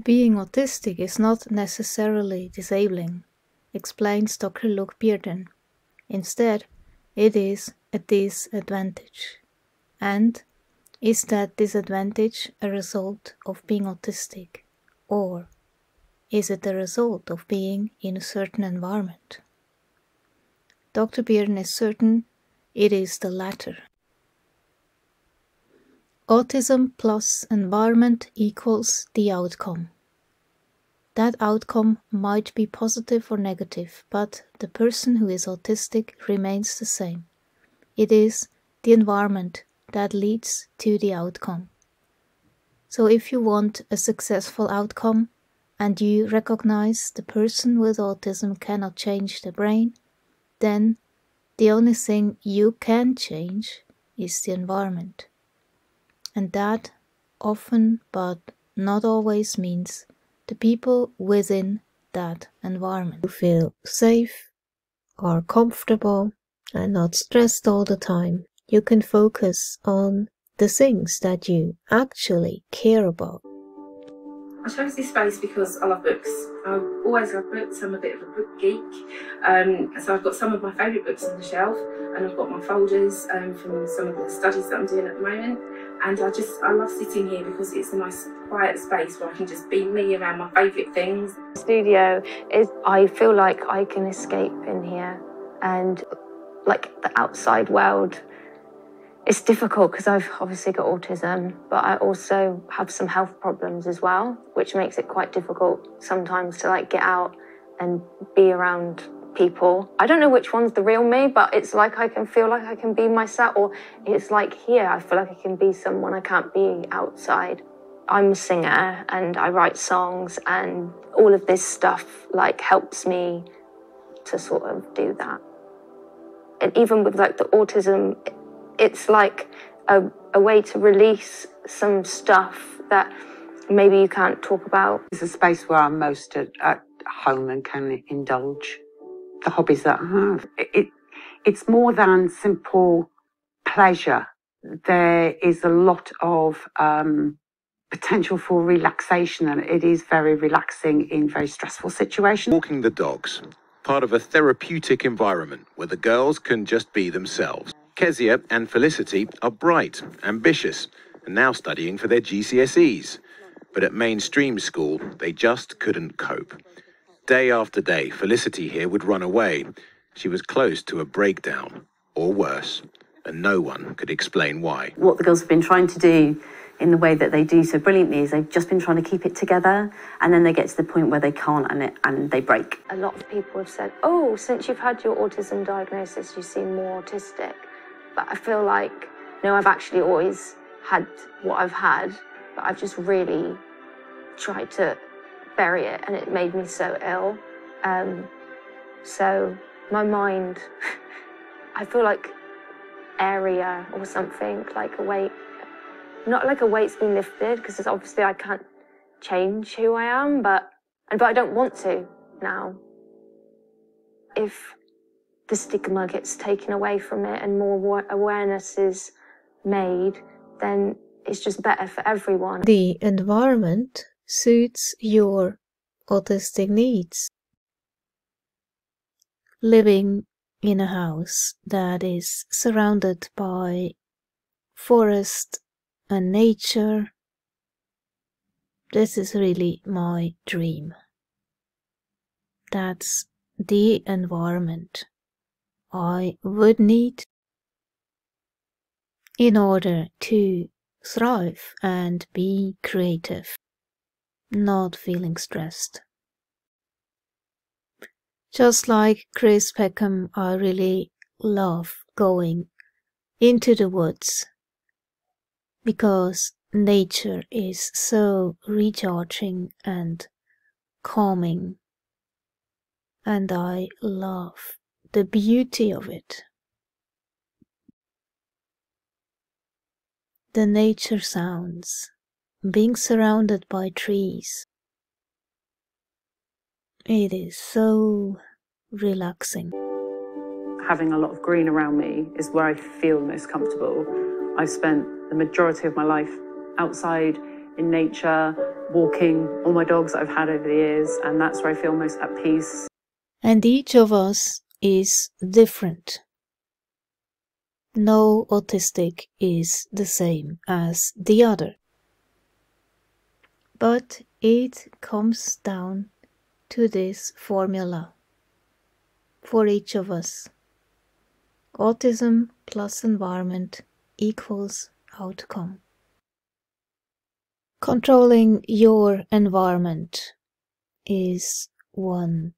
Being autistic is not necessarily disabling, explains Dr. Luke Bearden. Instead, it is a disadvantage. And is that disadvantage a result of being autistic, or is it the result of being in a certain environment? Dr. Bearden is certain it is the latter. Autism plus environment equals the outcome. That outcome might be positive or negative, but the person who is autistic remains the same. It is the environment that leads to the outcome. So if you want a successful outcome and you recognize the person with autism cannot change the brain, then the only thing you can change is the environment. And that often, but not always, means the people within that environment. You feel safe, are comfortable, and not stressed all the time. You can focus on the things that you actually care about. I chose this space because I love books. I've always loved books. I'm a bit of a book geek. So I've got some of my favourite books on the shelf, and I've got my folders from some of the studies that I'm doing at the moment. And I love sitting here because it's a nice quiet space where I can just be me around my favourite things. The studio is, I feel like I can escape in here, and like the outside world. It's difficult because I've obviously got autism, but I also have some health problems as well, which makes it quite difficult sometimes to like get out and be around people. I don't know which one's the real me, but it's like I can feel like I can be myself, or it's like here I feel like I can be someone I can't be outside. I'm a singer and I write songs, and all of this stuff like helps me to sort of do that. And even with like the autism, it's like a way to release some stuff that maybe you can't talk about. It's a space where I'm most at home and can indulge the hobbies that I have. It's more than simple pleasure. There is a lot of potential for relaxation, and it is very relaxing in very stressful situations. Walking the dogs, part of a therapeutic environment where the girls can just be themselves. Kezia and Felicity are bright, ambitious, and now studying for their GCSEs. But at mainstream school, they just couldn't cope. Day after day, Felicity here would run away. She was close to a breakdown, or worse, and no one could explain why. What the girls have been trying to do in the way that they do so brilliantly is they've just been trying to keep it together, and then they get to the point where they can't and they break. A lot of people have said, oh, since you've had your autism diagnosis, you seem more autistic. But I feel like, no, I've actually always had what I've had, but I've just really tried to bury it, and it made me so ill. So my mind, I feel like area or something, like a weight, not like a weight's been lifted, because obviously I can't change who I am, but I don't want to now. If the stigma gets taken away from it and more awareness is made, then it's just better for everyone. The environment suits your autistic needs. Living in a house that is surrounded by forest and nature, this is really my dream. That's the environment I would need in order to thrive and be creative, not feeling stressed. Just like Chris Peckham, I really love going into the woods because nature is so recharging and calming, and I love the beauty of it. The nature sounds, being surrounded by trees. It is so relaxing. Having a lot of green around me is where I feel most comfortable. I've spent the majority of my life outside in nature, walking, all my dogs that I've had over the years, and that's where I feel most at peace. And each of us is different. No autistic is the same as the other. But it comes down to this formula for each of us. Autism plus environment equals outcome. Controlling your environment is one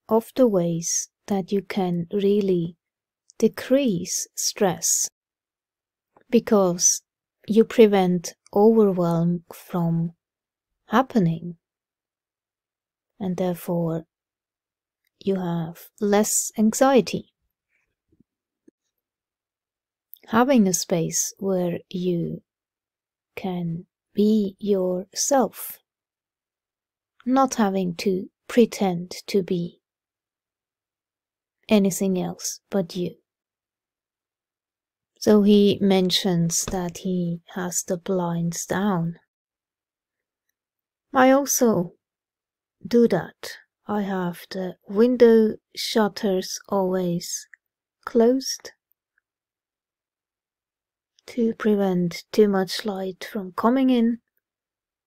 of the ways that you can really decrease stress, because you prevent overwhelm from happening, and therefore you have less anxiety. Having a space where you can be yourself, not having to pretend to be anything else but you. So he mentions that he has the blinds down. I also do that. I have the window shutters always closed to prevent too much light from coming in,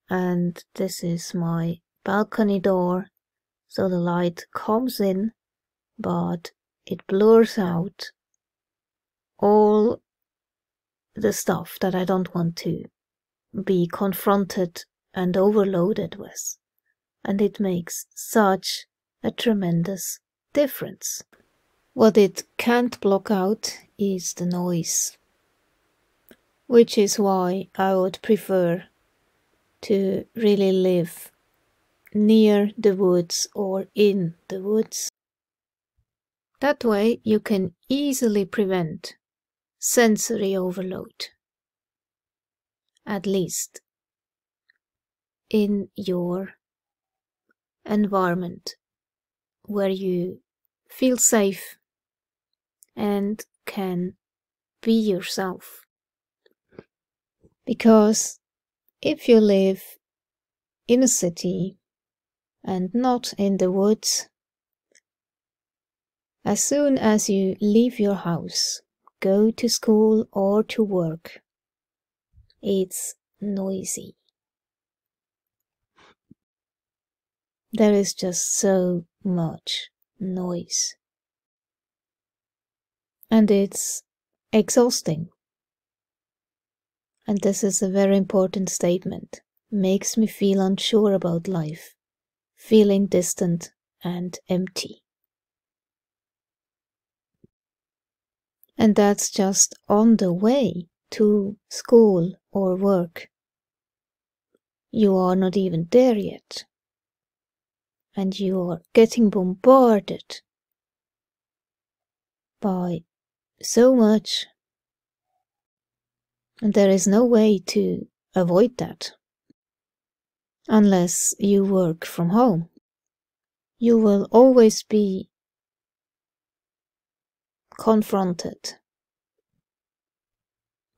and this is my balcony door, so the light comes in, but it blurs out all the stuff that I don't want to be confronted and overloaded with, and it makes such a tremendous difference. What it can't block out is the noise, which is why I would prefer to really live near the woods or in the woods. That way you can easily prevent sensory overload, at least in your environment where you feel safe and can be yourself. Because if you live in a city and not in the woods, as soon as you leave your house, go to school or to work, it's noisy. There is just so much noise. And it's exhausting. And this is a very important statement. Makes me feel unsure about life, feeling distant and empty. And that's just on the way to school or work. You are not even there yet. And you are getting bombarded by so much. And there is no way to avoid that. Unless you work from home. You will always be confronted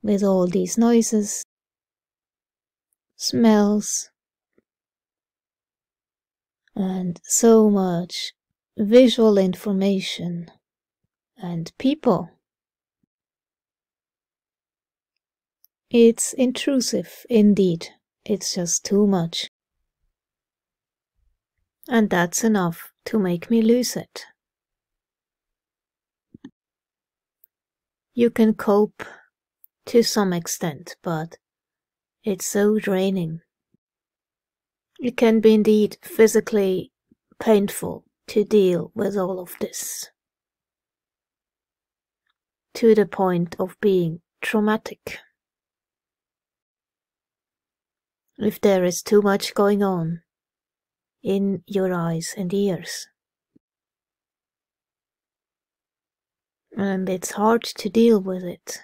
with all these noises, smells, and so much visual information and people. It's intrusive indeed. It's just too much. And that's enough to make me lose it. You can cope to some extent, but it's so draining. It can be indeed physically painful to deal with all of this, to the point of being traumatic. If there is too much going on in your eyes and ears. And it's hard to deal with it.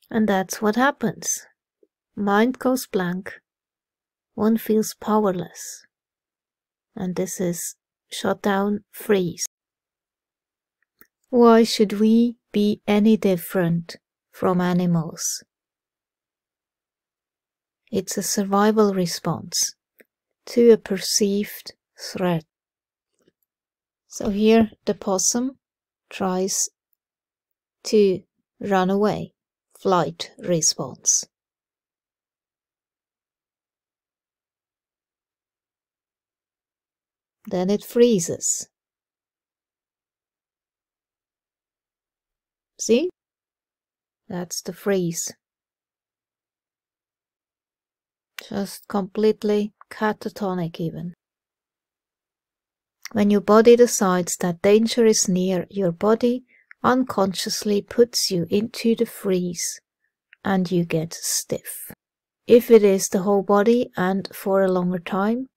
And that's what happens. Mind goes blank. One feels powerless. And this is shut down, freeze. Why should we be any different from animals It's a survival response to a perceived threat. So here the possum tries to run away, flight response. Then it freezes. See? That's the freeze. Just completely catatonic even. When your body decides that danger is near, your body unconsciously puts you into the freeze and you get stiff. If it is the whole body and for a longer time,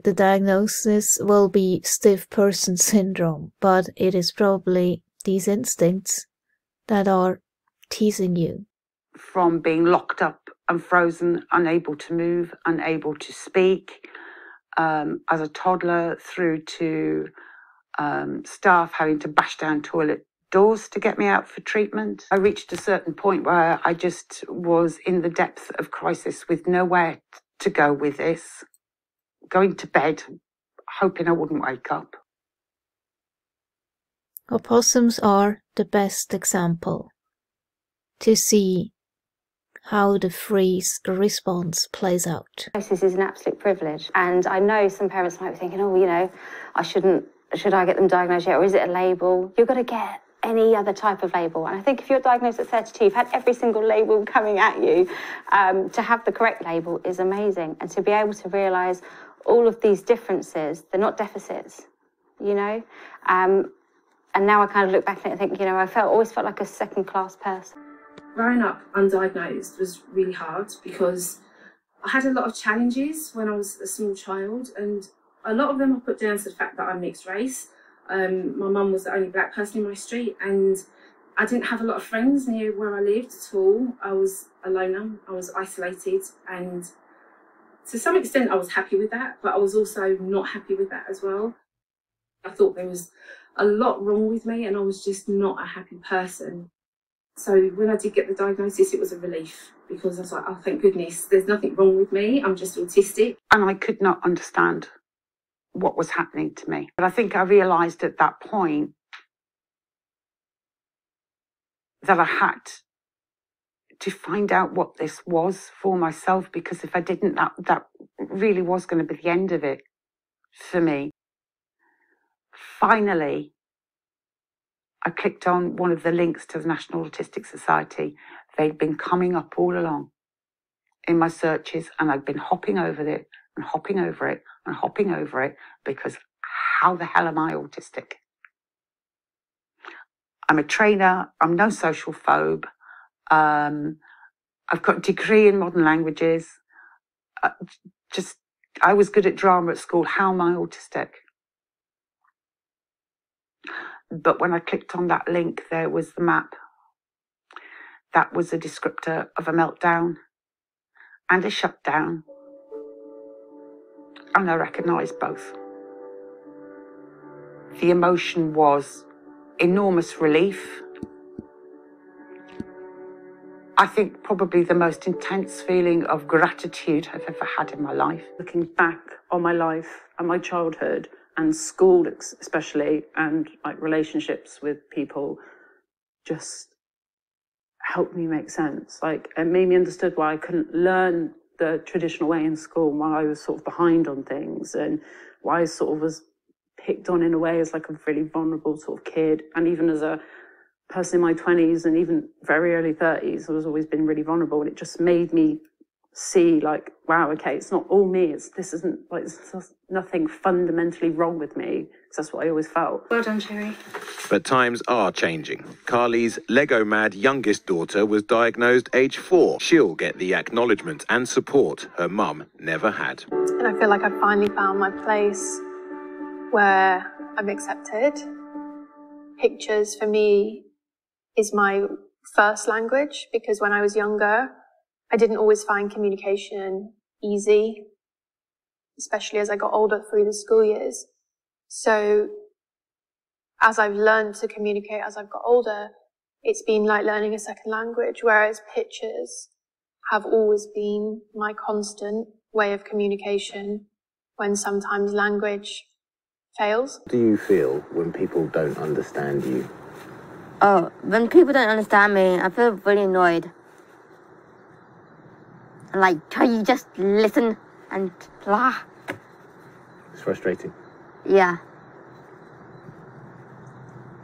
the diagnosis will be stiff person syndrome, but it is probably these instincts that are teasing you. From being locked up and frozen, unable to move, unable to speak, as a toddler, through to staff having to bash down toilet doors to get me out for treatment. I reached a certain point where I just was in the depth of crisis with nowhere to go with this, going to bed, hoping I wouldn't wake up. Opossums are the best example to see how the freeze response plays out. This is an absolute privilege, and I know some parents might be thinking, oh, you know, should I get them diagnosed yet, or is it a label? You've got to get any other type of label, and I think if you're diagnosed at 32, you've had every single label coming at you, to have the correct label is amazing, and to be able to realise all of these differences, they're not deficits, you know, and now I kind of look back at it and think, you know, always felt like a second-class person. Growing up undiagnosed was really hard because I had a lot of challenges when I was a small child, and a lot of them I put down to the fact that I'm mixed race. My mum was the only black person in my street, and I didn't have a lot of friends near where I lived at all. I was a loner, I was isolated, and to some extent I was happy with that, but I was also not happy with that as well. I thought there was a lot wrong with me and I was just not a happy person. So when I did get the diagnosis, it was a relief because I was like, oh, thank goodness, there's nothing wrong with me. I'm just autistic. And I could not understand what was happening to me. But I think I realised at that point that I had to find out what this was for myself, because if I didn't, that really was going to be the end of it for me. Finally, I clicked on one of the links to the National Autistic Society. They'd been coming up all along in my searches, and I'd been hopping over it and hopping over it and hopping over it, because how the hell am I autistic? I'm a trainer, I'm no social phobe, I've got a degree in modern languages, I was good at drama at school, how am I autistic? But when I clicked on that link, there was the map. That was a descriptor of a meltdown and a shutdown. And I recognised both. The emotion was enormous relief. I think probably the most intense feeling of gratitude I've ever had in my life. Looking back on my life and my childhood and school especially, and like relationships with people, just helped me make sense. Like, it made me understood why I couldn't learn the traditional way in school, why I was sort of behind on things, and why I sort of was picked on in a way as like a really vulnerable sort of kid. And even as a person in my 20s and even very early 30s, I was always been really vulnerable, and it just made me see like, wow, okay, it's not all me, there's nothing fundamentally wrong with me, because that's what I always felt. Well done, Sherry. But times are changing. Carly's Lego-mad youngest daughter was diagnosed age 4. She'll get the acknowledgement and support her mum never had. And I feel like I've finally found my place where I'm accepted. Pictures for me is my first language, because when I was younger, I didn't always find communication easy, especially as I got older through the school years. So as I've learned to communicate as I've got older, it's been like learning a second language, whereas pictures have always been my constant way of communication when sometimes language fails. What do you feel when people don't understand you? Oh, when people don't understand me, I feel really annoyed. And like, can you just listen and blah? It's frustrating. Yeah.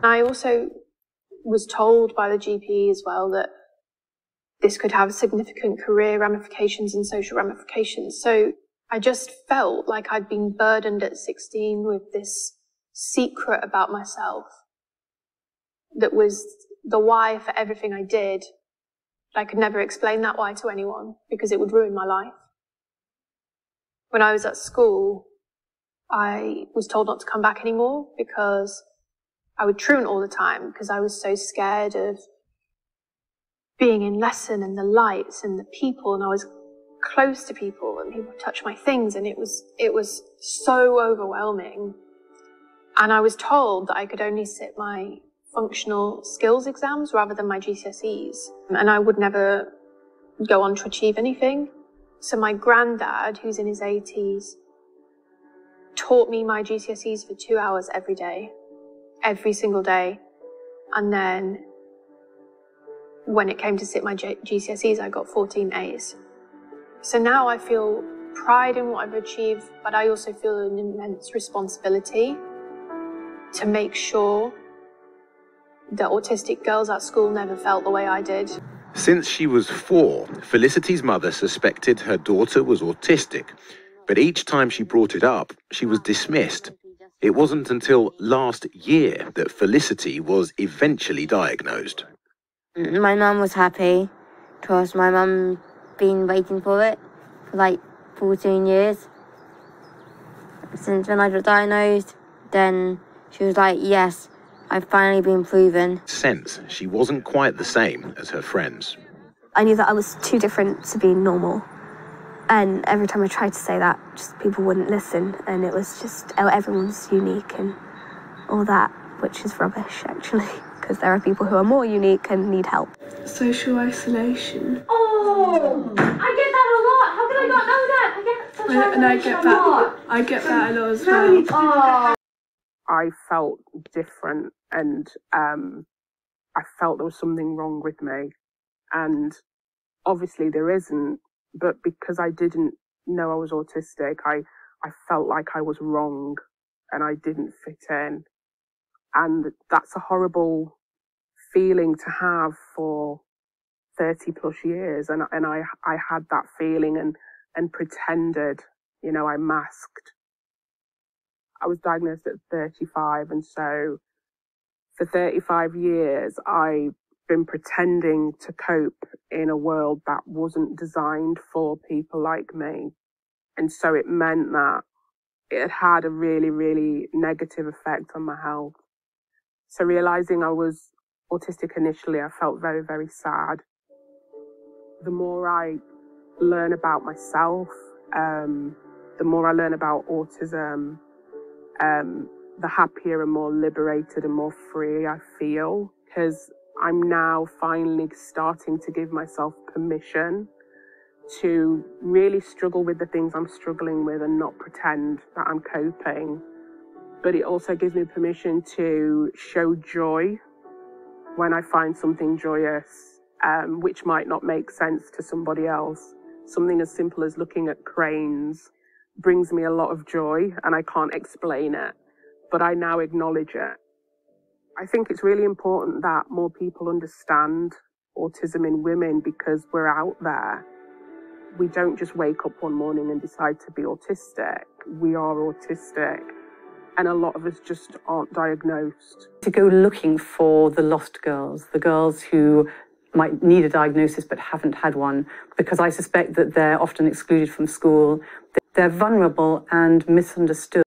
I also was told by the GP as well that this could have significant career ramifications and social ramifications. So I just felt like I'd been burdened at 16 with this secret about myself that was the why for everything I did. I could never explain that why to anyone because it would ruin my life. When I was at school, I was told not to come back anymore because I would truant all the time because I was so scared of being in lesson and the lights and the people, and I was close to people and people would touch my things, and it was so overwhelming. And I was told that I could only sit my functional skills exams rather than my GCSEs, and I would never go on to achieve anything. So my granddad, who's in his 80s, taught me my GCSEs for 2 hours every day, every single day. And then when it came to sit my GCSEs, I got 14 A's. So now I feel pride in what I've achieved, but I also feel an immense responsibility to make sure that autistic girls at school never felt the way I did. Since she was 4, Felicity's mother suspected her daughter was autistic, but each time she brought it up, she was dismissed. It wasn't until last year that Felicity was eventually diagnosed. My mum was happy because my mum been waiting for it for like 14 years. Since when I got diagnosed, then she was like, yes, I've finally been proven. Since she wasn't quite the same as her friends. I knew that I was too different to being normal. And every time I tried to say that, just people wouldn't listen. And it was just, oh, everyone's unique and all that, which is rubbish, actually, because there are people who are more unique and need help. Social isolation. Oh, I get that a lot. How did I not know that? I get social isolation I get that a lot as well. Oh. I felt different, and I felt there was something wrong with me. And obviously there isn't, but because I didn't know I was autistic, I felt like I was wrong and I didn't fit in. And that's a horrible feeling to have for 30 plus years. And I had that feeling and pretended, you know, I masked. I was diagnosed at 35, and so for 35 years, I've been pretending to cope in a world that wasn't designed for people like me. And so it meant that it had a really, really negative effect on my health. So realizing I was autistic initially, I felt very, very sad. The more I learn about myself, the more I learn about autism, the happier and more liberated and more free I feel, because I'm now finally starting to give myself permission to really struggle with the things I'm struggling with and not pretend that I'm coping. But it also gives me permission to show joy when I find something joyous, which might not make sense to somebody else. Something as simple as looking at cranes brings me a lot of joy, and I can't explain it, but I now acknowledge it. I think it's really important that more people understand autism in women, because we're out there. We don't just wake up one morning and decide to be autistic. We are autistic, and a lot of us just aren't diagnosed. To go looking for the lost girls, the girls who might need a diagnosis but haven't had one, because I suspect that they're often excluded from school. They're vulnerable and misunderstood.